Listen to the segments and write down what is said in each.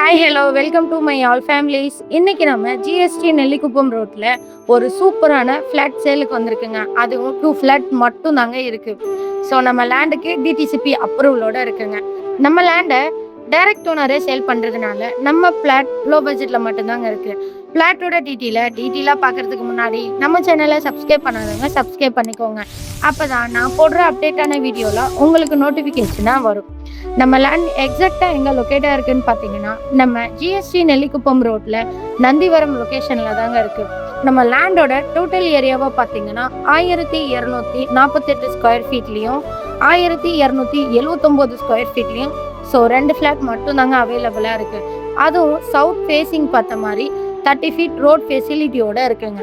Hi hello welcome to my all families. இன்னைக்கு நம்ம GST Nellikuppam ரோட்ல ஒரு சூப்பரான ஃப்ளாட் சேலுக்கு வந்திருக்குங்க. அதுவும் 2 ஃப்ளாட் மட்டும் தாங்க இருக்கு. ஸோ நம்ம லேண்டுக்கு டிடிசிபி அப்ரூவலோட இருக்குங்க. நம்ம லேண்டை டைரக்ட் ஓனரே சேல் பண்ணுறதுனால நம்ம ஃப்ளாட் லோ பட்ஜெட்டில் மட்டும்தாங்க இருக்கு. ஃப்ளாட்டோட டீட்டெயிலாக பார்க்கறதுக்கு முன்னாடி நம்ம சேனலை சப்ஸ்கிரைப் பண்ணாதவங்க சப்ஸ்கிரைப் பண்ணிக்கோங்க. அப்போ தான் நான் போடுற அப்டேட்டான வீடியோலாம் உங்களுக்கு நோட்டிஃபிகேஷனாக வரும். நம்ம லேண்ட் எக்ஸாக்டாக எங்கே லொக்கேட்டாக இருக்குன்னு பார்த்தீங்கன்னா நம்ம ஜிஎஸ்டி நெல்லிக்குப்பம் ரோட்டில் நந்திவரம் லொக்கேஷனில் தாங்க இருக்குது. நம்ம லேண்டோட டோட்டல் ஏரியாவை பார்த்தீங்கன்னா 1248 ஸ்கொயர் ஃபீட்லேயும் 1279 ஸ்கொயர் ஃபீட்லேயும் ஸோ 2 ஃப்ளாட் மட்டும் தாங்க அவைலபிளாக இருக்குது. அதுவும் சவுத் ஃபேஸிங் பார்த்த மாதிரி 30 ஃபீட் ரோட் ஃபெசிலிட்டியோடு இருக்குங்க.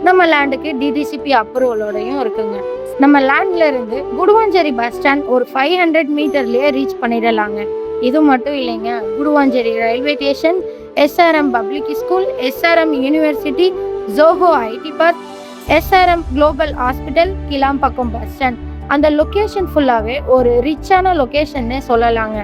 நம்ம லேண்டுக்கு டிடிசிபி அப்ரூவலோடையும் இருக்குங்க. நம்ம லேண்ட்ல இருந்து குடுவாஞ்சேரி பஸ் ஸ்டாண்ட் ஒரு 500 மீட்டர்லயே ரீச் பண்ணிடலாங்க. இது மட்டும் இல்லைங்க, Guduvancheri railway station, SRM public school, SRM university, Zoho IT park, SRM global hospital, Kilambakkam bus stand, அந்த லொக்கேஷன் ஃபுல்லாகவே ஒரு ரிச்சான லொக்கேஷன்னு சொல்லலாங்க.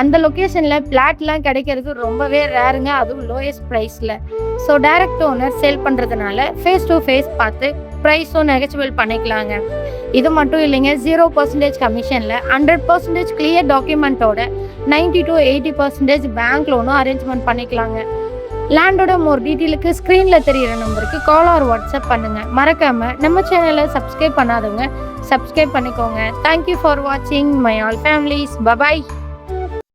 அந்த லொக்கேஷனில் பிளாட்லாம் கிடைக்கிறது ரொம்பவே ரேருங்க, அதுவும் லோயஸ்ட் ப்ரைஸில். ஸோ டைரக்ட் ஓனர் சேல் பண்ணுறதுனால ஃபேஸ் டு ஃபேஸ் பார்த்து ப்ரைஸும் நெகச்சிபிள் பண்ணிக்கலாங்க. இது மட்டும் இல்லைங்க, 0% கமிஷனில் 100% கிளியர் டாக்குமெண்ட்டோட 90 to 80% பேங்க் லோனும் அரேஞ்ச்மெண்ட் பண்ணிக்கலாங்க. லேண்டோட மோர் டீட்டெயிலுக்கு ஸ்க்ரீனில் தெரிகிற நம்பருக்கு கால் ஆர் வாட்ஸ்அப் பண்ணுங்கள். மறக்காமல் நம்ம சேனலை சப்ஸ்கிரைப் பண்ணாதவங்க சப்ஸ்கிரைப் பண்ணிக்கோங்க. தேங்க்யூ ஃபார் வாட்சிங் மை ஆல் ஃபேமிலிஸ். பபாய்.